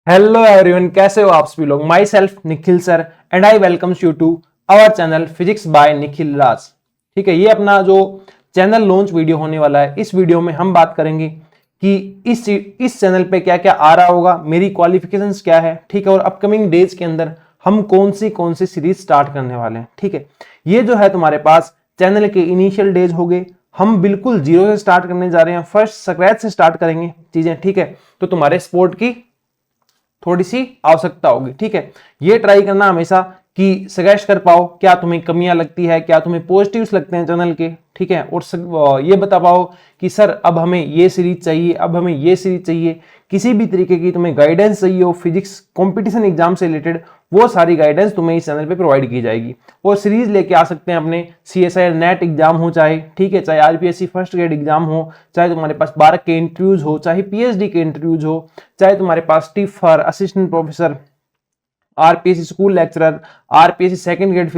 Hello everyone, कैसे हो आप सभी लोग। Myself Nikhil sir and I welcomes you to our channel physics by Nikhil Raj. ठीक है, ये अपना जो चैनल लॉन्च वीडियो होने वाला है, इस वीडियो में हम बात करेंगे कि इस चैनल पे क्या क्या आ रहा होगा, मेरी क्वालिफिकेशंस क्या है, ठीक है, और अपकमिंग डेज के अंदर हम कौन सी सीरीज स्टार्ट करने वाले हैं। ठीक है, ये जो है तुम्हारे पास चैनल के इनिशियल डेज हो गए, हम बिल्कुल जीरो से स्टार्ट करने जा रहे हैं, फर्स्ट स्क्रैच से स्टार्ट करेंगे चीजें। ठीक है, तो तुम्हारे स्पोर्ट की थोड़ी सी आवश्यकता होगी। ठीक है, ये ट्राई करना हमेशा कि सजेस्ट कर पाओ क्या तुम्हें कमियां लगती है, क्या तुम्हें पॉजिटिव्स लगते हैं चैनल के। ठीक है, और ये बता पाओ कि सर अब हमें ये सीरीज चाहिए, अब हमें ये सीरीज चाहिए। किसी भी तरीके की तुम्हें गाइडेंस चाहिए हो फिजिक्स कंपटीशन एग्जाम से रिलेटेड, वो सारी गाइडेंस तुम्हें इस चैनल पे प्रोवाइड की जाएगी। और सीरीज लेके आ सकते हैं अपने CSIR नेट एग्जाम हो चाहे, ठीक है, चाहे RPSC फर्स्ट ग्रेड एग्जाम हो, चाहे तुम्हारे पास 12 के इंटरव्यूज हो, चाहे PhD के इंटरव्यूज हो, चाहे तुम्हारे पास TIFR, assistant professor, RPSC school lecturer, RPSC second grade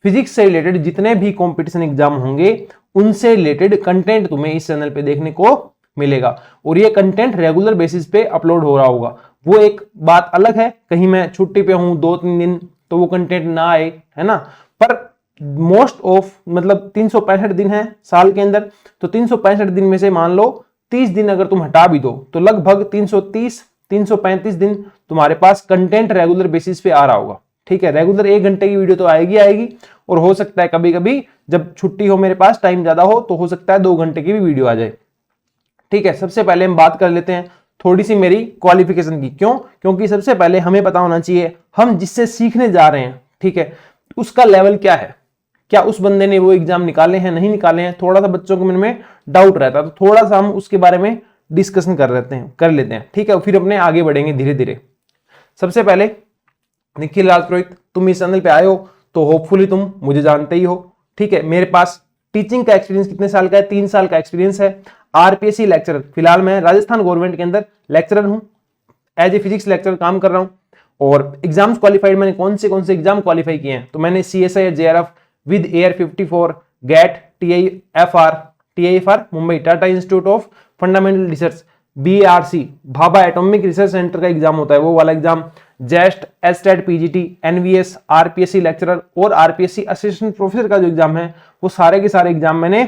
physics से रिलेटेड जितने भी कंपटीशन एग्जाम होंगे उनसे रिलेटेड कंटेंट तुम्हें इस चैनल पे देखने को मिलेगा। और ये कंटेंट रेगुलर बेसिस पे अपलोड हो रहा होगा। वो एक बात अलग है, कहीं मैं छुट्टी पे हूं 2-3 दिन तो वो कंटेंट ना आए, है ना, पर मोस्ट ऑफ मतलब 365 दिन है साल के अंदर, तो 365 दिन में से मान लो 30 दिन अगर तुम हटा भी दो तो लगभग 335 दिन तुम्हारे पास कंटेंट रेगुलर बेसिस पे आ रहा होगा। ठीक है, रेगुलर 1 घंटे की वीडियो तो आएगी, और हो सकता है कभी कभी जब छुट्टी हो, मेरे पास टाइम ज्यादा हो, तो हो सकता है 2 घंटे की भी वीडियो आ जाए। ठीक है, सबसे पहले हम बात कर लेते हैं थोड़ी सी मेरी क्वालिफिकेशन की। क्यों? क्योंकि सबसे पहले हमें पता होना चाहिए हम जिससे सीखने जा रहे हैं, ठीक है, उसका लेवल क्या है, क्या उस बंदे ने वो एग्जाम निकाले हैं, नहीं निकाले हैं। थोड़ा सा बच्चों के मन में डाउट रहता है, तो थोड़ा सा हम उसके बारे में डिस्कशन कर लेते हैं। ठीक है, फिर अपने आगे बढ़ेंगे धीरे धीरे। सबसे पहले निखिल राजपुरोहित, तुम इस चैनल पे आए हो तो होपफुली तुम मुझे जानते ही हो। ठीक है, मेरे पास टीचिंग का एक्सपीरियंस कितने साल का है? 3 साल का एक्सपीरियंस है। RPSC लेक्चरर, फिलहाल मैं राजस्थान गवर्नमेंट के अंदर लेक्चरर हूं, एज ए फिजिक्स लेक्चरर काम कर रहा हूं। और एग्जाम्स क्वालिफाइड मैंने कौन से एग्जाम क्वालिफाई किए हैं? तो मैंने CSIR JRF with AR54, GATE, TIFR Mumbai, Tata Institute of Fundamental Research, BARC Bhabha Atomic Research Centre का एग्जाम होता है वो वाला एग्जाम, जेस्ट, एस्टेट, PGT, NVS, RPSC लेक्चरर और RPSC असिस्टेंट प्रोफेसर का जो एग्जाम है वो सारे के सारे एग्जाम मैंने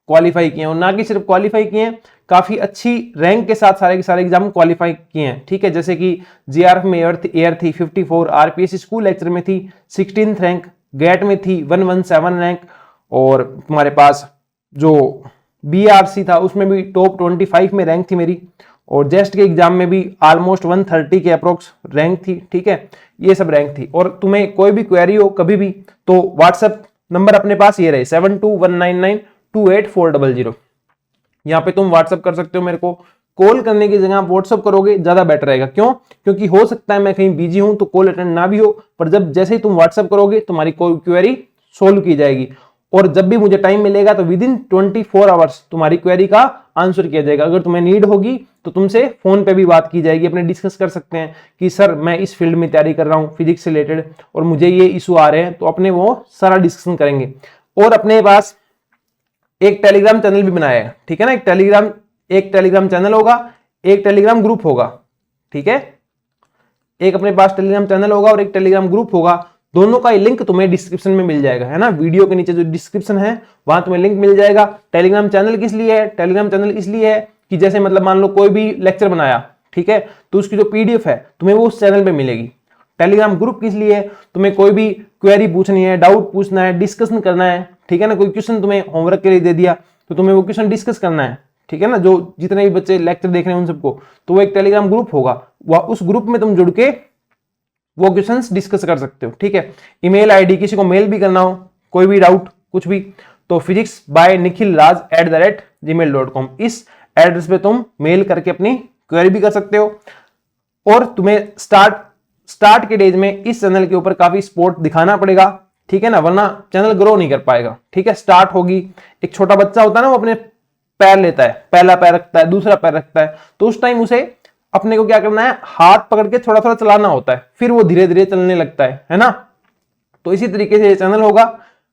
क्वालिफाई किए हैं। और ना कि सिर्फ क्वालिफाई किए हैं, काफी अच्छी रैंक के साथ सारे के सारे एग्जाम क्वालिफाई किए हैं। ठीक है, जैसे कि JRF में एयर थी 54, RPSC स्कूल लेक्चर में थी 16th रैंक, गेट में थी 117 रैंक, और तुम्हारे पास जो BRC था उसमें भी टॉप 25 में रैंक थी मेरी, और जेस्ट के एग्जाम में भी ऑलमोस्ट 130 के अप्रोक्स रैंक थी। ठीक है, ये सब रैंक थी। और तुम्हें कोई भी क्वेरी हो कभी भी तो व्हाट्सएप नंबर अपने पास ये रहे 7219928400। यहाँ पे तुम व्हाट्सएप कर सकते हो मेरे को। कॉल करने की जगह आप व्हाट्सएप करोगे ज्यादा बेटर रहेगा। क्यों? क्योंकि हो सकता है मैं कहीं बिजी हूं तो कॉल अटेंड ना भी हो, पर जैसे ही तुम व्हाट्सएप करोगे तुम्हारी कोई क्वेरी सोल्व की जाएगी। और जब भी मुझे टाइम मिलेगा तो विद इन 24 आवर्स तुम्हारी क्वेरी का आंसर किया जाएगा। अगर तुम्हें नीड होगी तो तुमसे फोन पे भी बात की जाएगी, अपने डिस्कस कर सकते हैं कि सर मैं इस फील्ड में तैयारी कर रहा हूँ फिजिक्स से रिलेटेड और मुझे ये इशू आ रहे हैं, तो अपने वो सारा डिस्कशन करेंगे। और अपने पास एक टेलीग्राम चैनल भी बनाया है। ठीक है ना, एक टेलीग्राम चैनल होगा, एक टेलीग्राम ग्रुप होगा। ठीक है, एक अपने पास टेलीग्राम चैनल होगा और एक टेलीग्राम ग्रुप होगा। दोनों का लिंक तुम्हें डिस्क्रिप्शन में मिल जाएगा, है ना, वीडियो के नीचे जो डिस्क्रिप्शन है वहां तुम्हें लिंक मिल जाएगा। टेलीग्राम चैनल किस लिए है? टेलीग्राम चैनल इसलिए है कि जैसे मतलब मान लो कोई भी लेक्चर बनाया, ठीक है, तो उसकी जो PDF है तुम्हें वो उस चैनल पे मिलेगी। टेलीग्राम ग्रुप किस लिए है? तुम्हें कोई भी क्वेरी पूछनी है, डाउट पूछना है, डिस्कशन करना है। ठीक है ना, कोई क्वेश्चन तुम्हें होमवर्क के लिए दे दिया तो तुम्हें वो क्वेश्चन डिस्कस करना है। ठीक है ना, जो जितने भी बच्चे लेक्चर देख रहे हैं उन सबको, तो वो एक टेलीग्राम ग्रुप होगा, वह उस ग्रुप में तुम जुड़ के वो क्वेश्चंस डिस्कस कर सकते हो। ठीक है, ईमेल आईडी, किसी को मेल भी करना हो, कोई भी डाउट कुछ भी, तो physicsbynikhilraj@gmail.com इस एड्रेस पे तुम मेल करके अपनी क्वेरी भी कर सकते हो। और तुम्हें स्टार्ट के डेज में इस चैनल के ऊपर काफी सपोर्ट दिखाना पड़ेगा। ठीक है ना, वरना चैनल ग्रो नहीं कर पाएगा। ठीक है, स्टार्ट होगी, एक छोटा बच्चा होता है ना, वो अपने पैर लेता है, पहला पैर रखता है, दूसरा पैर रखता है, तो उस टाइम उसे अपने को क्या करना है, हाथ पकड़ के थोड़ा थोड़ा चलाना होता है, फिर वो धीरे धीरे चलने लगता है ना। तो इसी तरीके से ये चैनल होगा,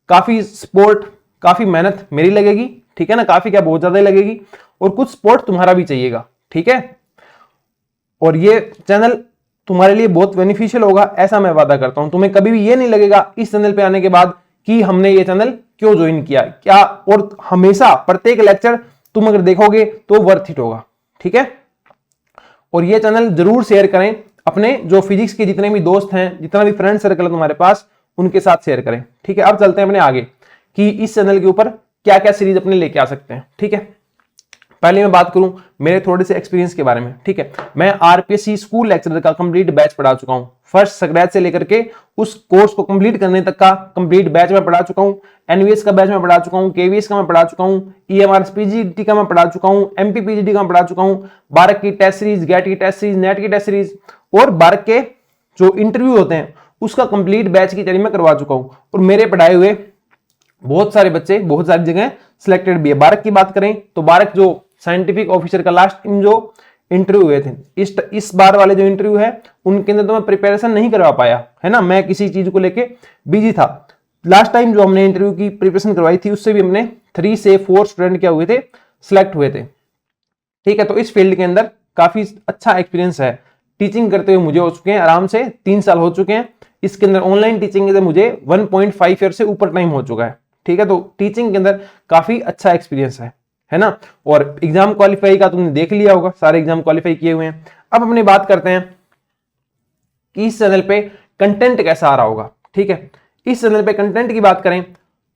काफी सपोर्ट, काफी मेहनत मेरी लगेगी। ठीक है ना, काफी क्या बहुत ज्यादा लगेगी, और कुछ सपोर्ट तुम्हारा भी चाहिएगा। ठीक है, और ये चैनल तुम्हारे लिए बहुत बेनिफिशियल होगा, ऐसा मैं वादा करता हूं। तुम्हें कभी भी ये नहीं लगेगा इस चैनल पे आने के बाद कि हमने ये चैनल क्यों ज्वाइन किया क्या, और हमेशा प्रत्येक लेक्चर तुम अगर देखोगे तो वर्थ इट होगा, ठीक है। और ये चैनल जरूर शेयर करें अपने जो फिजिक्स के जितने भी दोस्त हैं, जितना भी फ्रेंड सर्कल है तुम्हारे पास, उनके साथ शेयर करें, ठीक है। अब चलते हैं अपने आगे कि इस चैनल के ऊपर क्या क्या सीरीज अपने लेके आ सकते हैं, ठीक है। पहले मैं बात करूं मेरे थोड़े से एक्सपीरियंस के बारे में, ठीक है। मैं आरपीएससी स्कूल लेक्चरर का कंप्लीट बैच पढ़ा चुका हूं, फर्स्ट स्क्रैच से लेकर के उस कोर्स को कंप्लीट करने तक का कंप्लीट बैच मैं पढ़ा चुका हूं। एनवीएस का बैच मैं पढ़ा चुका हूं, केवीएस का मैं पढ़ा चुका हूं, ईएमआरएस पीजीटी का मैं पढ़ा चुका हूं, एमपीपीजीटी का मैं पढ़ा चुका हूं, बारक की टेस्ट सीरीज, गेट की टेस्ट सीरीज, नेट की टेस्ट सीरीज और बारक के जो इंटरव्यू होते हैं उसका कंप्लीट बैच की तैयारी मैं करवा चुका हूं। और मेरे पढ़ाए हुए बहुत सारे बच्चे बहुत सारी जगह सिलेक्टेड भी है। बारक की बात करें तो बारक जो साइंटिफिक ऑफिसर का लास्ट इन जो इंटरव्यू हुए थे, इस बार वाले जो इंटरव्यू है उनके अंदर तो मैं प्रिपरेशन नहीं करवा पाया, है ना, मैं किसी चीज को लेके बिजी था। लास्ट टाइम जो हमने इंटरव्यू की प्रिपरेशन करवाई थी उससे भी हमने 3 से 4 स्टूडेंट क्या हुए थे, सिलेक्ट हुए थे, ठीक है। तो इस फील्ड के अंदर काफी अच्छा एक्सपीरियंस है, टीचिंग करते हुए मुझे हो चुके हैं आराम से 3 साल हो चुके हैं। इसके अंदर ऑनलाइन टीचिंग के अंदर मुझे 1.5 ईयर से ऊपर टाइम हो चुका है, ठीक है। तो टीचिंग के अंदर काफी अच्छा एक्सपीरियंस है ना। और एग्जाम क्वालिफाई का तुमने देख लिया होगा, सारे एग्जाम क्वालिफाई किए हुए हैं। अब अपनी बात करते हैं कि इस चैनल पे कंटेंट कैसा आ रहा होगा, ठीक है। इस चैनल पे कंटेंट की बात करें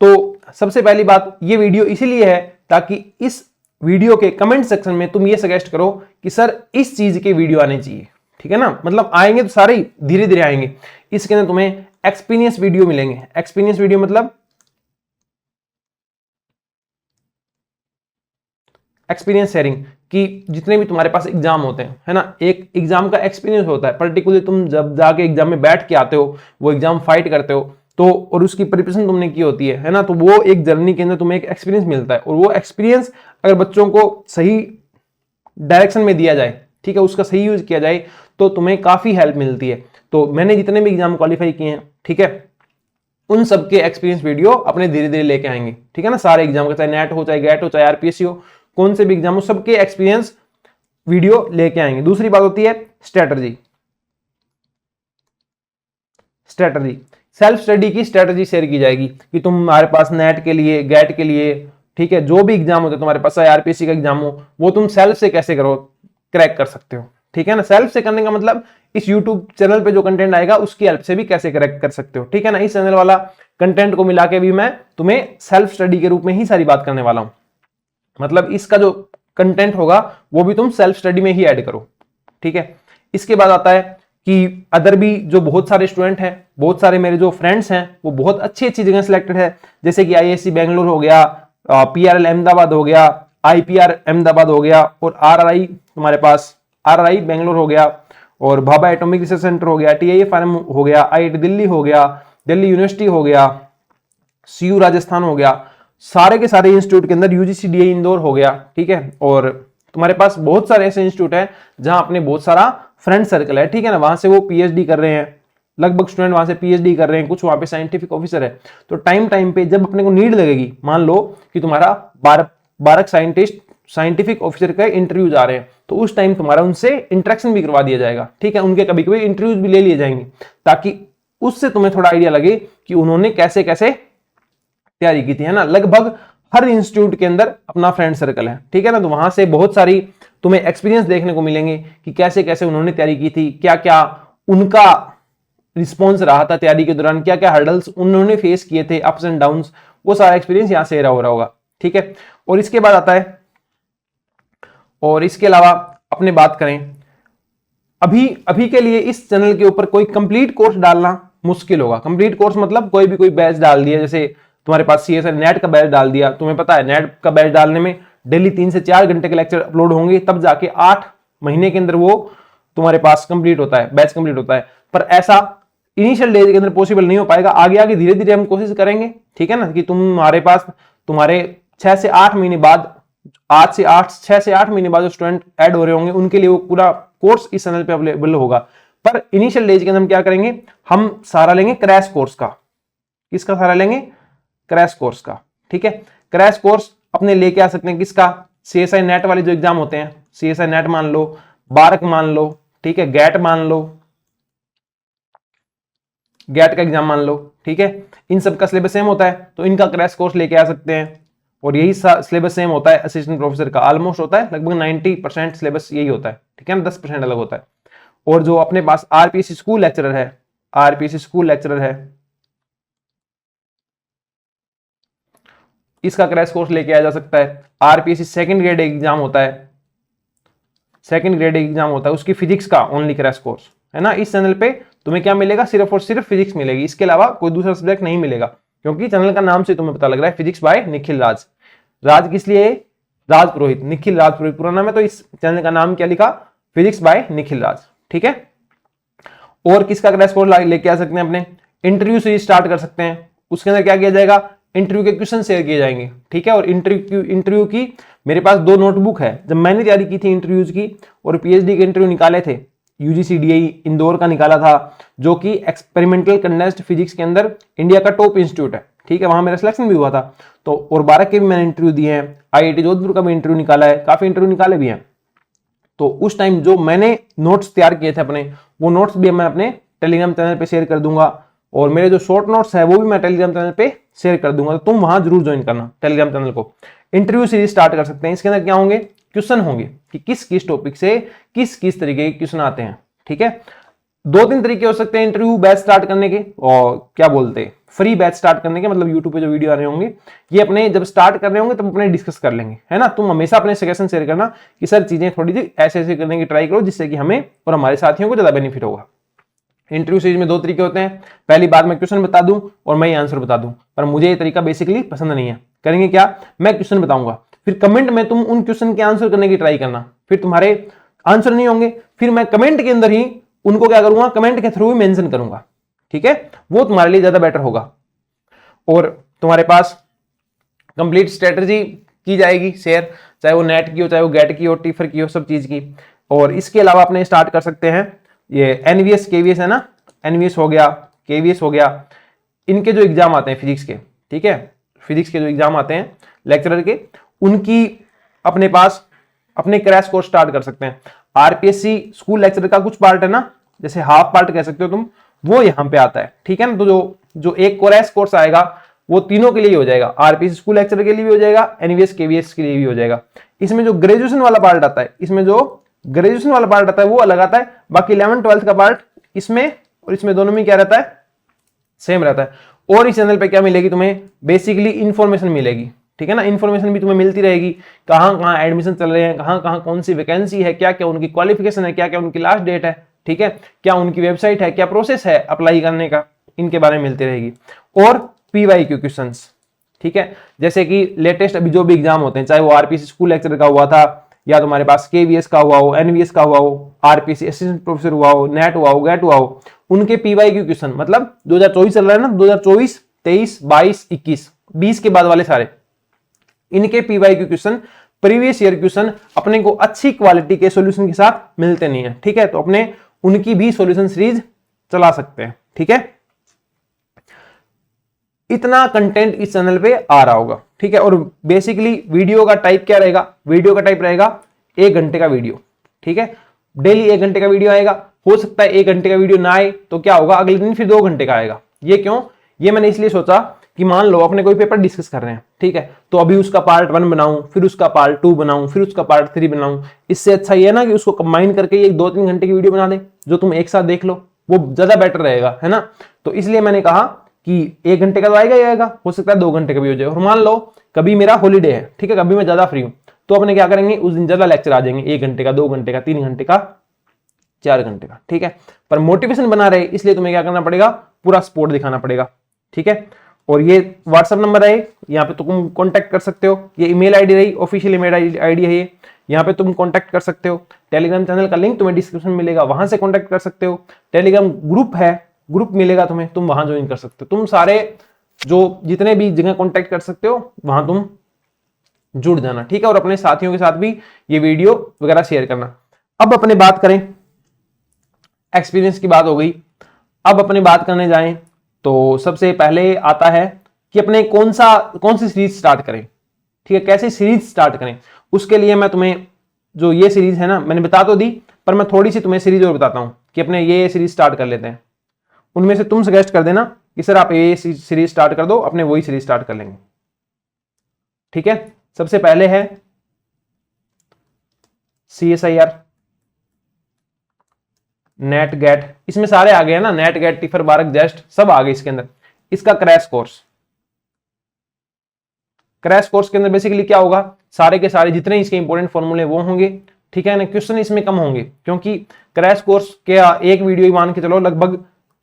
तो सबसे पहली बात, ये वीडियो इसीलिए है ताकि इस वीडियो के कमेंट सेक्शन में तुम ये सजेस्ट करो कि सर इस चीज के वीडियो आने चाहिए, ठीक है ना। मतलब आएंगे तो सारे धीरे धीरे आएंगे। इसके अंदर तुम्हें एक्सपीरियंस वीडियो मिलेंगे। एक्सपीरियंस वीडियो मतलब एक्सपीरियंस शेयरिंग कि जितने भी तुम्हारे पास एग्जाम होते हैं, है ना, एक एग्जाम का एक्सपीरियंस होता है। पर्टिकुलरली तुम जब जाके एग्जाम में बैठ के आते हो, वो एग्जाम फाइट करते हो तो, और उसकी प्रिपरेशन तुमने की होती है ना, तो वो एक जर्नी के अंदर तुम्हें एक एक्सपीरियंस मिलता है। और वो एक्सपीरियंस अगर बच्चों को सही डायरेक्शन में दिया जाए, ठीक है, उसका सही यूज किया जाए तो तुम्हें काफी हेल्प मिलती है। तो मैंने जितने भी एग्जाम क्वालिफाई किए हैं, ठीक है, उन सबके एक्सपीरियंस वीडियो अपने धीरे धीरे लेके आएंगे, ठीक है ना। सारे एग्जाम का, चाहे नेट हो, चाहे गेट हो, चाहे आरपीएससी हो, कौन से भी एग्जाम हो, सबके एक्सपीरियंस वीडियो लेके आएंगे। दूसरी बात होती है स्ट्रेटजी। स्ट्रेटजी सेल्फ स्टडी की स्ट्रेटजी शेयर की जाएगी कि तुम्हारे पास नेट के लिए, गेट के लिए, ठीक है, जो भी एग्जाम होते हैं तुम्हारे पास, चाहे आरपीएससी का एग्जाम हो, वो तुम सेल्फ से कैसे करो, क्रैक कर सकते हो, ठीक है ना। सेल्फ से करने का मतलब इस यूट्यूब चैनल पे जो कंटेंट आएगा उसकी हेल्प से भी कैसे क्रैक कर सकते हो, ठीक है ना। इस चैनल वाला कंटेंट को मिला के भी मैं तुम्हें सेल्फ स्टडी के रूप में ही सारी बात करने वाला हूं। मतलब इसका जो कंटेंट होगा वो भी तुम सेल्फ स्टडी में ही ऐड करो, ठीक है। इसके बाद आता है कि अदर भी जो बहुत सारे स्टूडेंट हैं, बहुत सारे मेरे जो फ्रेंड्स हैं, वो बहुत अच्छी अच्छी जगह सिलेक्टेड है, जैसे कि आईआईएससी बेंगलोर हो गया, पीआरएल अहमदाबाद हो गया, आईपीआर अहमदाबाद हो गया, और आरआरआई तुम्हारे पास आरआरआई बेंगलोर हो गया, और भाभा एटॉमिक रिसर्च सेंटर हो गया, टीआईए फार्म हो गया, आईआईटी दिल्ली हो गया, दिल्ली यूनिवर्सिटी हो गया, सीयू राजस्थान हो गया, सारे के सारे इंस्टीट्यूट के अंदर यूजीसी डीआई इंदौर हो गया, ठीक है। और तुम्हारे पास बहुत सारे ऐसे इंस्टीट्यूट है जहां अपने बहुत सारा फ्रेंड सर्कल है, ठीक है ना, वहां से वो पीएचडी कर रहे हैं, लगभग स्टूडेंट वहां से पीएचडी कर रहे हैं, कुछ वहां पे साइंटिफिक ऑफिसर है। तो टाइम टाइम पे जब अपने को नीड लगेगी, मान लो कि तुम्हारा बारक साइंटिफिक ऑफिसर का इंटरव्यू जा रहे हैं, तो उस टाइम तुम्हारा उनसे इंटरेक्शन भी करवा दिया जाएगा, ठीक है। उनके कभी कभी इंटरव्यूज भी ले लिए जाएंगे ताकि उससे तुम्हें थोड़ा आइडिया लगे कि उन्होंने कैसे कैसे तैयारी की थी, है ना। लगभग हर इंस्टीट्यूट के अंदर अपना फ्रेंड सर्कल है, ठीक है ना। तो वहां से बहुत सारी तुम्हें एक्सपीरियंस देखने को मिलेंगे कि कैसे कैसे उन्होंने तैयारी की थी, क्या क्या उनका रिस्पॉन्स रहा था तैयारी के दौरान, क्या क्या हर्डल्स उन्होंने फेस किए थे, अप्स एंड डाउन्स, वो सारा एक्सपीरियंस यहां से हो रहा होगा, ठीक है। और इसके बाद आता है, और इसके अलावा अपने बात करें, अभी के लिए इस चैनल के ऊपर कोई कंप्लीट कोर्स डालना मुश्किल होगा। कंप्लीट कोर्स मतलब कोई भी कोई बैच डाल दिया, जैसे तुम्हारे पास सीएसआई नेट का बैच डाल दिया, तुम्हें पता है नेट का बैच डालने में डेली 3 से 4 घंटे के लेक्चर अपलोड होंगे, तब जाके 8 महीने के अंदर वो तुम्हारे पास कंप्लीट होता है, बैच कंप्लीट होता है। पर ऐसा इनिशियल डेज के अंदर पॉसिबल नहीं हो पाएगा, आगे आगे धीरे धीरे हम कोशिश करेंगे, ठीक है ना, कि तुम्हारे पास तुम्हारे 6 से 8 महीने बाद, 6 से 8 महीने बाद जो स्टूडेंट ऐड हो रहे होंगे उनके लिए वो पूरा कोर्स इस चैनल पे अवेलेबल होगा। पर इनिशियल डेज के अंदर हम क्या करेंगे, हम सहारा लेंगे क्रैश कोर्स का। किसका सहारा लेंगे? क्रैश कोर्स का, ठीक है। क्रैश कोर्स अपने लेके आ सकते हैं किसका? सीएसआई नेट वाले जो एग्जाम होते हैं, सीएसआई नेट मान लो, बारक मान लो, ठीक है, गैट मान लो, गैट का एग्जाम मान लो, ठीक है, इन सब का सिलेबस सेम होता है, तो इनका क्रैश कोर्स लेके आ सकते हैं। और यही सिलेबस सेम होता है असिस्टेंट प्रोफेसर का, ऑलमोस्ट होता है, लगभग 90% सिलेबस यही होता है, ठीक है ना, 10% अलग होता है। और जो अपने पास आरपीएससी स्कूल लेक्चरर है, आरपीएससी स्कूल लेक्चरर है, इसका क्रैश कोर्स लेके आया जा सकता है। आरपीएससी सेकंड ग्रेड एग्जाम होता है, सेकंड ग्रेड एग्जाम होता है, उसकी फिजिक्स का ओनली क्रैश कोर्स है ना। इस चैनल पे तुम्हें क्या मिलेगा, सिर्फ और सिर्फ फिजिक्स मिलेगी, इसके अलावा कोई दूसरा सब्जेक्ट नहीं मिलेगा, क्योंकि चैनल का नाम से तुम्हें पता लग रहा है फिजिक्स बाय निखिल राज। राज किस लिए, राज पुरोहित, निखिल राज पुरोहित पूरा नाम है, तो इस चैनल का नाम क्या लिखा, फिजिक्स बाय निखिल राज, ठीक है। और किसका क्रैश कोर्स लेके आ सकते हैं अपने, इंटरव्यू सीरीज स्टार्ट कर सकते हैं। उसके अंदर क्या किया जाएगा, इंटरव्यू के क्वेश्चन शेयर किए जाएंगे, ठीक है। और इंटरव्यू की मेरे पास 2 नोटबुक है, जब मैंने तैयारी की थी इंटरव्यूज की और पीएचडी के इंटरव्यू निकाले थे, यूजीसी डीआई इंदौर का निकाला था, जो कि एक्सपेरिमेंटल कंडेंस्ड फिजिक्स के अंदर इंडिया का टॉप इंस्टीट्यूट है, ठीक है, वहां मेरा सिलेक्शन भी हुआ था। तो और 12 के भी मैंने इंटरव्यू दिए हैं, आईआईटी जोधपुर का भी इंटरव्यू निकाला है, काफी इंटरव्यू निकाले भी हैं। तो उस टाइम जो मैंने नोट्स तैयार किए थे अपने, वो नोट्स भी मैं अपने टेलीग्राम चैनल पे शेयर कर दूंगा, और मेरे जो शॉर्ट नोट्स है वो भी मैं टेलीग्राम चैनल पे शेयर कर दूंगा, तो तुम वहां जरूर ज्वाइन करना टेलीग्राम चैनल को। इंटरव्यू सीरीज स्टार्ट कर सकते हैं, इसके अंदर क्या होंगे, क्वेश्चन होंगे कि किस किस टॉपिक से किस किस तरीके के क्वेश्चन आते हैं, ठीक है। 2-3 तरीके हो सकते हैं इंटरव्यू बैच स्टार्ट करने के, और क्या बोलते हैं फ्री बैच स्टार्ट करने के, मतलब यूट्यूब पे जो वीडियो आ रहे होंगे ये अपने जब स्टार्ट कर रहे होंगे तब अपने डिस्कस कर लेंगे, है ना। तुम हमेशा अपने सजेशन शेयर करना कि सर चीजें थोड़ी सी ऐसे ऐसे करने की ट्राई करो, जिससे कि हमें और हमारे साथियों को ज्यादा बेनिफिट होगा। इंटरव्यू सीरीज में 2 तरीके होते हैं, पहली बात मैं क्वेश्चन बता दूं और मैं आंसर बता दूं, पर मुझे ये तरीका बेसिकली पसंद नहीं है। करेंगे क्या, मैं क्वेश्चन बताऊंगा, फिर कमेंट में तुम उन क्वेश्चन के आंसर करने की ट्राई करना, फिर तुम्हारे आंसर नहीं होंगे, फिर मैं कमेंट के अंदर ही उनको क्या करूंगा, कमेंट के थ्रू ही मेंशन करूंगा, ठीक है, वो तुम्हारे लिए ज्यादा बेटर होगा। और तुम्हारे पास कंप्लीट स्ट्रेटजी की जाएगी शेयर, चाहे वो नेट की हो, चाहे वो गेट की हो, टीफर की हो, सब चीज की। और इसके अलावा अपने स्टार्ट कर सकते हैं ये एनवीएस केवीएस है ना, एनवीएस हो गया, केवीएस हो गया, इनके जो एग्जाम आते हैं फिजिक्स के, ठीक है, फिजिक्स के जो एग्जाम आते हैं लेक्चरर के, उनकी अपने पास अपने क्रैश कोर्स स्टार्ट कर सकते हैं। आरपीएससी स्कूल लेक्चरर का कुछ पार्ट है ना, जैसे हाफ पार्ट कह सकते हो तुम, वो यहां पे आता है, ठीक है ना। तो जो एक क्रैश कोर्स आएगा वो तीनों के लिए हो जाएगा, आरपीएससी स्कूल लेक्चरर के लिए भी हो जाएगा, एनवीएस केवीएस के लिए भी हो जाएगा। इसमें जो ग्रेजुएशन वाला पार्ट आता है, इसमें जो ग्रेजुएशन वाला पार्ट आता है वो अलग आता है, बाकी 11th-12th का पार्ट इसमें और इसमें दोनों में क्या रहता है, सेम रहता है। और इस चैनल पे क्या मिलेगी तुम्हें, बेसिकली इंफॉर्मेशन मिलेगी, ठीक है ना, इंफॉर्मेशन भी तुम्हें मिलती रहेगी, कहां कहां एडमिशन चल रहे हैं, कहां कहां कौन सी वैकेंसी है, क्या क्या उनकी क्वालिफिकेशन है, क्या क्या उनकी लास्ट डेट है, ठीक है, क्या उनकी वेबसाइट है, क्या प्रोसेस है अप्लाई करने का, इनके बारे में मिलती रहेगी। और पीवाईक्यू क्वेश्चंस, ठीक है, जैसे कि लेटेस्ट अभी जो भी एग्जाम होते हैं, चाहे वो आरपीएससी स्कूल लेक्चरर का हुआ था, या तुम्हारे पास केवीएस का हुआ हो, एनवीएस का हुआ हो, आरपीएससी असिस्टेंट प्रोफेसर हुआ हो, नेट हुआ हो, गेट हुआ हो, उनके पीवाईक्यू क्वेश्चन, मतलब 2024 चल रहा है ना, 2024, 23, 22, 21, 20 के बाद वाले सारे, इनके PYQ question, previous year question अपने को अच्छी क्वालिटी के सॉल्यूशन के साथ मिलते नहीं है, ठीक है, तो अपने उनकी भी सॉल्यूशन सीरीज चला सकते हैं, ठीक है। इतना कंटेंट इस चैनल पे आ रहा होगा, ठीक है। और बेसिकली वीडियो का टाइप क्या रहेगा, वीडियो का टाइप रहेगा 1 घंटे का वीडियो, ठीक है, डेली 1 घंटे का वीडियो आएगा। हो सकता है 1 घंटे का वीडियो ना आए तो क्या होगा, अगले दिन फिर 2 घंटे का आएगा। ये क्यों, ये मैंने इसलिए सोचा कि मान लो अपने कोई पेपर डिस्कस कर रहे हैं, ठीक है, तो अभी उसका पार्ट 1 बनाऊं, फिर उसका पार्ट 2 बनाऊं, फिर उसका पार्ट 3 बनाऊं, इससे अच्छा ये है ना कि उसको कंबाइन करके ये 2-3 घंटे की वीडियो बना दें, जो तुम एक साथ देख लो, वो ज्यादा बेटर रहेगा, है ना। तो इसलिए मैंने कहा कि 1 घंटे का तो आएगा ही आएगा, हो सकता है 2 घंटे का भी हो जाए। और मान लो कभी मेरा हॉलीडे है, ठीक है, कभी मैं ज्यादा फ्री हूं, तो अपने क्या करेंगे, उस दिन ज्यादा लेक्चर आ जाएंगे, 1 घंटे का, 2 घंटे का, 3 घंटे का, 4 घंटे का, ठीक है। पर मोटिवेशन बना रहे इसलिए तुम्हें क्या करना पड़ेगा, पूरा सपोर्ट दिखाना पड़ेगा, ठीक है। और ये व्हाट्सएप नंबर है, यहाँ पे तुम कॉन्टैक्ट कर सकते हो, ये ईमेल आईडी रही, ऑफिशियल ईमेल आईडी है ये, यहाँ पे तुम कॉन्टैक्ट कर सकते हो। टेलीग्राम चैनल का लिंक तुम्हें डिस्क्रिप्शन में मिलेगा, वहां से कॉन्टैक्ट कर सकते हो। टेलीग्राम ग्रुप है, ग्रुप मिलेगा तुम्हें, तुम वहां ज्वाइन कर सकते हो। तुम सारे जो जितने भी जगह कॉन्टैक्ट कर सकते हो वहां तुम जुड़ जाना, ठीक है। और अपने साथियों के साथ भी ये वीडियो वगैरह शेयर करना। अब अपने बात करें, एक्सपीरियंस की बात हो गई, अब अपने बात करने जाएं तो सबसे पहले आता है कि अपने कौन सी सीरीज स्टार्ट करें, ठीक है, कैसे सीरीज स्टार्ट करें। उसके लिए मैं तुम्हें जो ये सीरीज है ना, मैंने बता तो दी, पर मैं थोड़ी सी तुम्हें सीरीज और बताता हूं कि अपने ये सीरीज स्टार्ट कर लेते हैं। उनमें से तुम सजेस्ट कर देना कि सर आप ये सीरीज स्टार्ट कर दो, अपने वही सीरीज स्टार्ट कर लेंगे। ठीक है, सबसे पहले है CSIR, नेट गेट, इसमें सारे आ गए हैं ना, नेट गेट, टिफर, बारक, जेस्ट सब आ गए इसके अंदर। इसका क्रैश कोर्स, क्रैश कोर्स के अंदर बेसिकली क्या होगा, सारे के सारे जितने इसके इंपॉर्टेंट फॉर्मूले वो होंगे। ठीक है ना, क्वेश्चन इसमें कम होंगे क्योंकि क्रैश कोर्स के एक वीडियो ही मान के चलो लगभग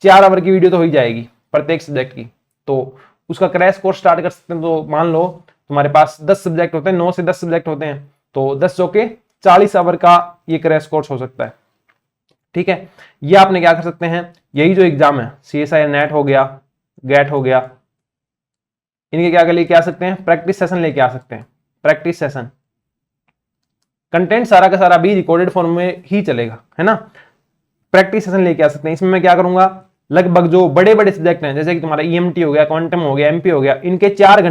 4 आवर की वीडियो तो हो ही जाएगी प्रत्येक सब्जेक्ट की, तो उसका क्रैश कोर्स स्टार्ट कर सकते हैं। तो मान लो तुम्हारे पास 10 सब्जेक्ट होते हैं, 9 से 10 सब्जेक्ट होते हैं, तो 10 जो के 40 आवर का ये क्रैश कोर्स हो सकता है। ठीक है, ये आपने क्या कर सकते हैं, यही जो एग्जाम है CSIR नेट हो गया, गेट हो गया, इनके क्या लेके आ सकते हैं, प्रैक्टिस सेशन लेके आ सकते हैं। प्रैक्टिस सेशन कंटेंट सारा का सारा भी रिकॉर्डेड फॉर्म में ही चलेगा, है ना। प्रैक्टिस सेशन लेके आ सकते हैं। इसमें मैं क्या करूंगा, लगभग जो बड़े बड़े सब्जेक्ट हैं जैसे कि तुम्हारा EMT हो गया, क्वांटम हो गया, MP हो गया, इनके 4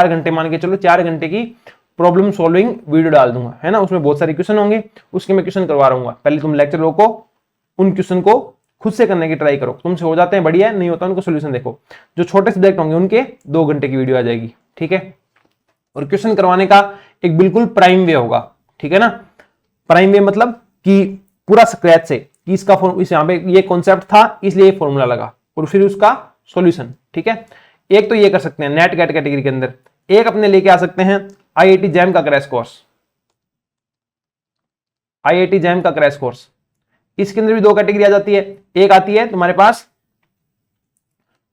घंटे मान के चलो 4 घंटे की प्रॉब्लम सॉल्विंग वीडियो डाल दूंगा, है ना। उसमें बहुत सारे क्वेश्चन होंगे, उसके मैं क्वेश्चन करवा रहूंगा। पहले तुम लेक्चर रोको, उन क्वेश्चन को खुद से करने की ट्राई करो, तुमसे हो जाते हैं बढ़िया, नहीं होता उनको सोल्यूशन देखो। जो छोटे सब्जेक्ट होंगे उनके 2 घंटे की वीडियो आ जाएगी। ठीक है, और क्वेश्चन करवाने का एक बिल्कुल प्राइम वे होगा। ठीक है ना, प्राइम वे मतलब कि पूरा स्क्रैच से कि इसका इस यहाँ पे ये कॉन्सेप्ट था इसलिए ये फॉर्मूला लगा, और फिर उसका सॉल्यूशन। ठीक है, एक तो ये कर सकते हैं नेट गेट कैटेगरी के अंदर। एक अपने लेके आ सकते हैं IIT जैम का क्रैश कोर्स, IIT जैम का क्रैश कोर्स। इसके अंदर भी 2 कैटेगरी आ जाती है। एक आती है तुम्हारे पास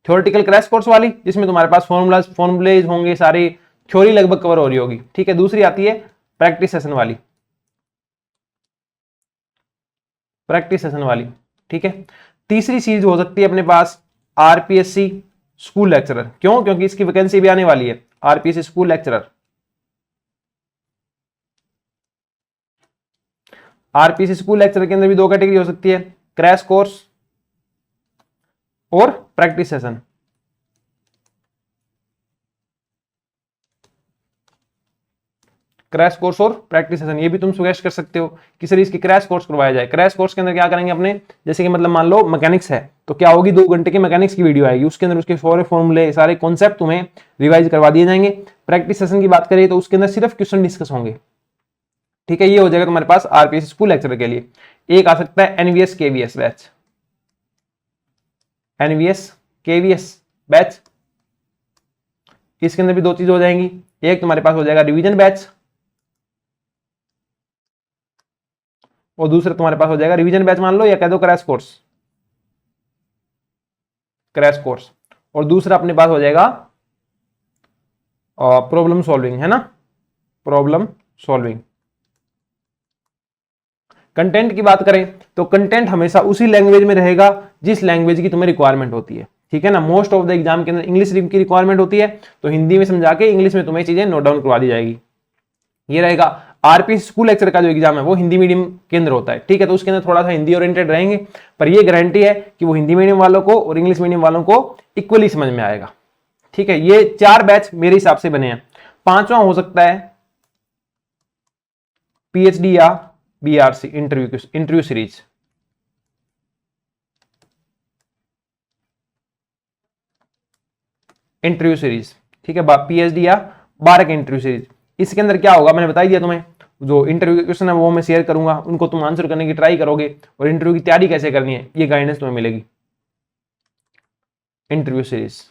थ्योरेटिकल क्रैश कोर्स वाली, जिसमें तुम्हारे पास फॉर्मुलेज होंगे, सारी थ्योरी लगभग कवर हो रही होगी। ठीक है, दूसरी आती है प्रैक्टिस सेशन वाली, प्रैक्टिस सेशन वाली। ठीक है, तीसरी चीज हो सकती है अपने पास RPSC स्कूल लेक्चरर। क्यों, क्योंकि इसकी वैकेंसी भी आने वाली है, RPSC school lecturer. RPSC school lecturer के अंदर भी 2 कैटेगरी हो सकती है, क्रैश कोर्स और प्रैक्टिस सेशन। क्रैश कोर्स और प्रैक्टिस सेशन, ये भी तुम सजेस्ट कर सकते हो कि सर इसकी क्रैश कोर्स करवाया जाए। क्रैश कोर्स के अंदर क्या करेंगे अपने, जैसे कि मतलब मान लो मैकेनिक्स है तो क्या होगी, 2 घंटे की मैकेनिक्स की वीडियो आएगी, उसके अंदर उसके सारे फॉर्मूले, सारे कॉन्सेप्ट तुम्हें रिवाइज करवा दिए जाएंगे। प्रैक्टिस सेशन की बात करें तो उसके अंदर सिर्फ क्वेश्चन डिस्कस होंगे। ठीक है, ये हो जाएगा तुम्हारे पास RPSC स्कूल लेक्चरर के लिए। एक आ सकता है NVS KVS batch, NVS KVS batch. इसके अंदर भी 2 चीज हो जाएंगी, एक तुम्हारे पास हो जाएगा रिवीजन बैच और दूसरा तुम्हारे पास हो जाएगा रिवीजन बैच मान लो, या कह दो क्रैश कोर्स, क्रैश कोर्स। और दूसरा अपने पास हो जाएगा प्रॉब्लम सॉल्विंग, है ना, प्रॉब्लम सॉल्विंग। कंटेंट की बात करें तो कंटेंट हमेशा उसी लैंग्वेज में रहेगा जिस लैंग्वेज की तुम्हें रिक्वायरमेंट होती है। ठीक है ना, मोस्ट ऑफ द एग्जाम के अंदर इंग्लिश की रिक्वायरमेंट होती है, तो हिंदी में समझा के इंग्लिश में तुम्हें चीजें नोट डाउन करवा दी जाएगी। ये रहेगा। RPSC स्कूल लेक्चर का जो एग्जाम है वो हिंदी मीडियम के अंदर होता है। ठीक है, तो उसके अंदर थोड़ा सा हिंदी ओरिएंटेड रहेंगे, पर ये गारंटी है कि वो हिंदी मीडियम वालों को और इंग्लिश मीडियम वालों को इक्वली समझ में आएगा। ठीक है, ये 4 बैच मेरे हिसाब से बने हैं। 5वां हो सकता है PhD या BRC interview series. Interview series, ठीक है, PhD या 12 के इंटरव्यू सीरीज। इसके अंदर क्या होगा मैंने बता ही दिया तुम्हें, जो इंटरव्यू क्वेश्चन है वो मैं शेयर करूंगा, उनको तुम आंसर करने की ट्राई करोगे, और इंटरव्यू की तैयारी कैसे करनी है ये गाइडेंस तुम्हें मिलेगी। इंटरव्यू सीरीज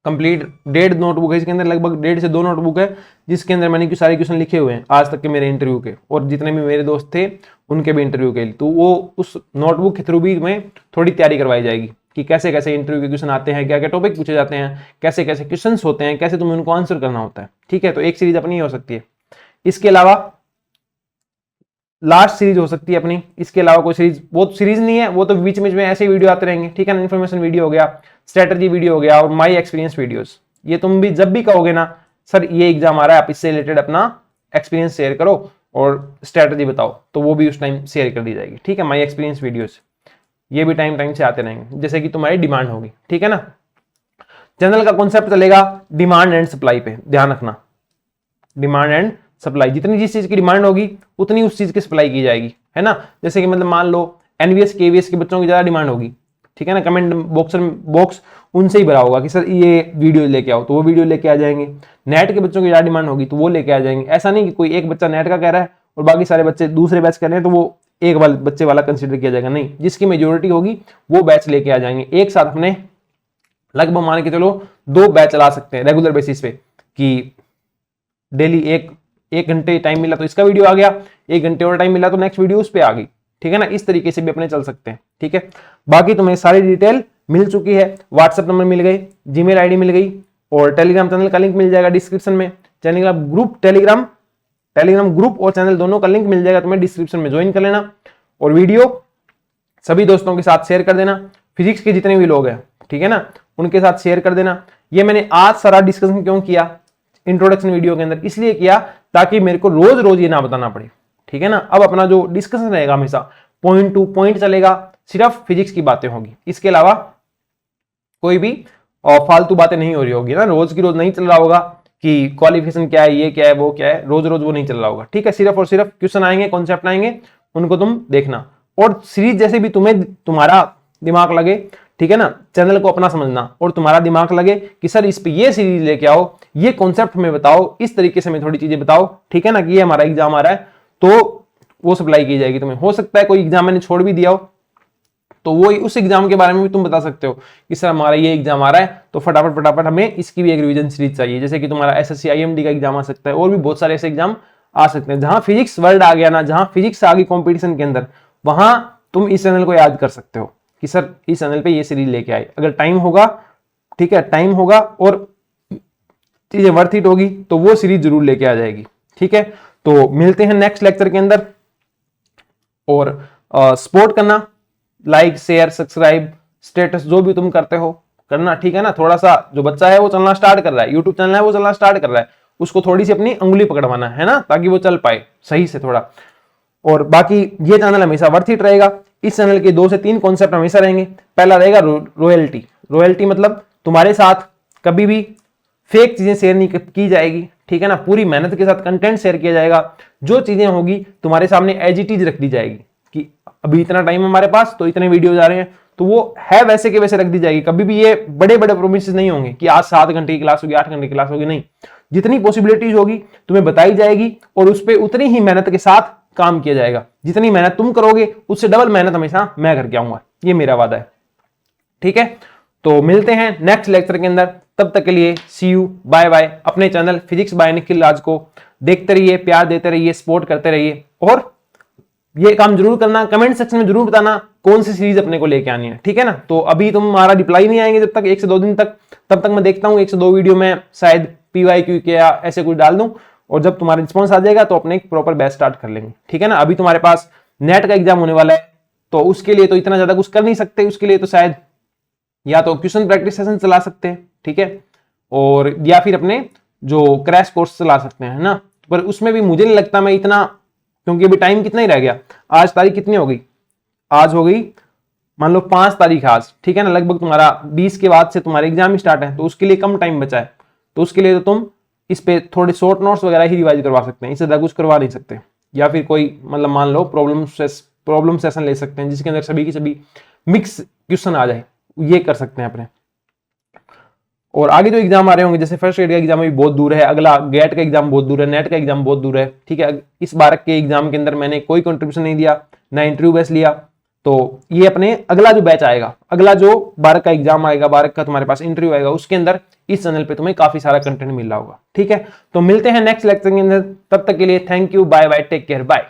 कंप्लीट 1.5 नोटबुक है, इसके अंदर लगभग 1.5 से 2 नोटबुक है, जिसके अंदर मैंने सारे क्वेश्चन लिखे हुए हैं आज तक के मेरे इंटरव्यू के, और जितने भी मेरे दोस्त थे उनके भी इंटरव्यू के लिए। तो वो उस नोटबुक के थ्रू भी में थोड़ी तैयारी करवाई जाएगी कि कैसे कैसे इंटरव्यू के क्वेश्चन आते हैं, क्या क्या टॉपिक पूछे जाते हैं, कैसे कैसे क्वेश्चन होते हैं, कैसे तुम्हें उनको आंसर करना होता है। ठीक है, तो एक सीरीज अपनी हो सकती है। इसके अलावा लास्ट सीरीज हो सकती है अपनी, इसके अलावा कोई सीरीज, वो सीरीज नहीं है, वो तो बीच में ऐसे वीडियो आते रहेंगे। ठीक है ना, इन्फॉर्मेशन वीडियो हो गया, स्ट्रेटजी वीडियो हो गया, और माई एक्सपीरियंस वीडियोस। ये तुम भी जब भी कहोगे ना सर ये एग्जाम आ रहा है, आप इससे रिलेटेड अपना एक्सपीरियंस शेयर करो और स्ट्रेटजी बताओ, तो वो भी उस टाइम शेयर कर दी जाएगी। ठीक है, माई एक्सपीरियंस वीडियोस ये भी टाइम से आते रहेंगे, जैसे कि तुम्हारी डिमांड होगी। ठीक है ना, चैनल का कॉन्सेप्ट चलेगा डिमांड एंड सप्लाई पे, ध्यान रखना, डिमांड एंड सप्लाई, जितनी जिस चीज की डिमांड होगी उतनी उस चीज की सप्लाई की जाएगी, है ना। जैसे कि मतलब मान लो एनवीएस केवीएस के बच्चों की ज्यादा डिमांड होगी, ठीक है ना, कमेंट बॉक्स उनसे ही भरा होगा कि सर ये वीडियो लेके आओ, तो वो वीडियो लेके आ जाएंगे। नेट के बच्चों की ज्यादा डिमांड होगी तो वो लेके आ जाएंगे। ऐसा नहीं कि कोई एक बच्चा नेट का कह रहा है और बाकी सारे बच्चे दूसरे बैच कर रहे हैं तो वो एक बच्चे वाला कंसिडर किया जाएगा, नहीं, जिसकी मेजोरिटी होगी वो बैच लेके आ जाएंगे। एक साथ अपने लगभग मान के चलो 2 बैच चला सकते हैं रेगुलर बेसिस पे, कि डेली एक घंटे टाइम मिला तो इसका वीडियो आ गया, 1 घंटे और टाइम मिला तो नेक्स्ट वीडियो उस पे आ गई, ठीक है ना। इस तरीके से भी अपने चल सकते हैं, ठीक है। बाकी तुम्हें सारी डिटेल मिल चुकी है, व्हाट्सएप नंबर मिल गई, जीमेल आईडी मिल गई और टेलीग्राम चैनल का लिंक मिल जाएगा डिस्क्रिप्शन में। टेलीग्राम ग्रुप और चैनल दोनों का लिंक मिल जाएगा तुम्हें डिस्क्रिप्शन में, ज्वाइन कर लेना। और वीडियो सभी दोस्तों के साथ शेयर कर देना, फिजिक्स के जितने भी लोग हैं, ठीक है ना, उनके साथ शेयर कर देना। ये मैंने आज सारा डिस्कशन क्यों किया इंट्रोडक्शन वीडियो के अंदर, इसलिए किया ताकि मेरे को रोज रोज ये ना बताना पड़े, ठीक है ना। अब अपना जो डिस्कशन रहेगा हमेशा पॉइंट टू पॉइंट चलेगा, सिर्फ फिजिक्स की बातें होगी, इसके अलावा कोई भी फालतू बातें नहीं हो रही होगी ना। रोज की रोज नहीं चल रहा होगा कि क्वालिफिकेशन क्या है, ये क्या है, वो क्या है, रोज रोज वो नहीं चल रहा होगा, ठीक है। सिर्फ और सिर्फ क्वेश्चन आएंगे, कॉन्सेप्ट आएंगे, उनको तुम देखना। और सीरीज जैसे भी तुम्हारा दिमाग लगे, ठीक है ना, चैनल को अपना समझना और तुम्हारा दिमाग लगे कि सर इस पे ये सीरीज लेके आओ, ये कॉन्सेप्ट हमें बताओ, इस तरीके से हमें थोड़ी चीजें बताओ, ठीक है ना, कि ये हमारा एग्जाम आ रहा है तो वो सप्लाई की जाएगी तुम्हें। हो सकता है कोई एग्जाम मैंने छोड़ भी दिया हो तो वो उस एग्जाम के बारे में भी तुम बता सकते हो कि सर हमारा ये एग्जाम आ रहा है तो फटाफट हमें इसकी भी एक रिवीजन सीरीज चाहिए। जैसे कि तुम्हारा एसएससी आईएमडी का एग्जाम आ सकता है और भी बहुत सारे ऐसे एग्जाम आ सकते हैं। जहां फिजिक्स वर्ल्ड आ गया ना, जहां फिजिक्स आ गई कॉम्पिटिशन के अंदर, वहां तुम इस चैनल को याद कर सकते हो कि सर इस चैनल पे ये सीरीज लेके आए। अगर टाइम होगा, ठीक है, टाइम होगा और चीजें वर्थ इट होगी तो वो सीरीज जरूर लेके आ जाएगी, ठीक है। तो मिलते हैं नेक्स्ट लेक्चर के अंदर। और सपोर्ट करना, लाइक शेयर सब्सक्राइब स्टेटस जो भी तुम करते हो करना, ठीक है ना। थोड़ा सा जो बच्चा है वो चलना स्टार्ट कर रहा है, यूट्यूब चैनल है वो चलना स्टार्ट कर रहा है, उसको थोड़ी सी अपनी अंगुली पकड़वाना है ना, ताकि वो चल पाए सही से थोड़ा। और बाकी ये चैनल हमेशा वर्थ इट रहेगा। इस चैनल के 2 से 3 कॉन्सेप्ट हमेशा रहेंगे। पहला रहेगा रॉयल्टी। रॉयल्टी मतलब तुम्हारे साथ कभी भी फेक चीजें शेयर नहीं की जाएगी, ठीक है ना। पूरी मेहनत के साथ कंटेंट शेयर किया जाएगा। जो चीजें होगी तुम्हारे सामने एज इट इज रख दी जाएगी कि अभी इतना टाइम हमारे पास तो इतने वीडियो आ रहे हैं, तो वो है वैसे के वैसे रख दी जाएगी। कभी भी ये बड़े बड़े प्रोमिस नहीं होंगे कि आज 7 घंटे की क्लास होगी, 8 घंटे की क्लास होगी, नहीं। जितनी पॉसिबिलिटीज होगी तुम्हें बताई जाएगी और उस पर उतनी ही मेहनत के साथ काम किया जाएगा। जितनी मेहनत तुम करोगे उससे डबल मेहनत हमेशा मैं करके आऊंगा, ये मेरा वादा है, ठीक है। तो मिलते हैं नेक्स्ट लेक्चर के अंदर, तब तक के लिए सी यू, बाय बाय। अपने चैनल फिजिक्स बाय निखिल राज को देखते रहिए, प्यार देते रहिए, सपोर्ट करते रहिए और ये काम जरूर करना, कमेंट सेक्शन में जरूर बताना कौन सी सीरीज अपने को लेके आनी है, ठीक है ना। तो अभी तुम्हारा रिप्लाई नहीं आएंगे जब तक 1 से 2 दिन तक, तब तक मैं देखता हूँ 1 से 2 वीडियो में शायद PYQ के या ऐसे कुछ डाल दूं और जब तुम्हारा रिस्पॉन्स आ जाएगा तो अपने एक प्रॉपर बैच स्टार्ट कर लेंगे, ठीक है ना। अभी तुम्हारे पास नेट का एग्जाम होने वाला है तो उसके लिए तो इतना ज्यादा कुछ कर नहीं सकते, उसके लिए तो शायद या तो क्वेश्चन प्रैक्टिस सेशन चला सकते हैं, ठीक है, और या फिर अपने जो क्रैश कोर्स चला सकते हैं, है ना। पर उसमें भी मुझे नहीं लगता मैं इतना, क्योंकि अभी टाइम कितना ही रह गया। आज तारीख कितनी हो गई, आज हो गई मान लो 5 तारीख आज, ठीक है ना। लगभग तुम्हारा 20 के बाद से तुम्हारे एग्जाम स्टार्ट है तो उसके लिए कम टाइम बचा है। तो उसके लिए तो तुम इस पे थोड़े शॉर्ट नोट्स वगैरह ही रिवाइज करवा सकते हैं, इससे ज्यादा कुछ करवा नहीं सकते। या फिर कोई मतलब मान लो प्रॉब्लम सेशन ले सकते हैं जिसके अंदर सभी की सभी मिक्स क्वेश्चन आ जाए, ये कर सकते हैं अपने। और आगे जो एग्जाम आ रहे होंगे, जैसे फर्स्ट ग्रेड का एग्जाम अभी बहुत दूर है, अगला गेट का एग्जाम बहुत दूर है, नेट का एग्जाम बहुत दूर है, ठीक है। इस बार के एग्जाम के अंदर मैंने कोई कंट्रीब्यूशन नहीं दिया, ना इंटरव्यू बेस लिया। तो ये अपने अगला जो बैच आएगा, अगला जो 12 का एग्जाम आएगा, 12 का तुम्हारे पास इंटरव्यू आएगा, उसके अंदर इस चैनल पे तुम्हें काफी सारा कंटेंट मिल रहा होगा, ठीक है। तो मिलते हैं नेक्स्ट लेक्चर के अंदर, तब तक के लिए thank you, bye bye, take care, bye.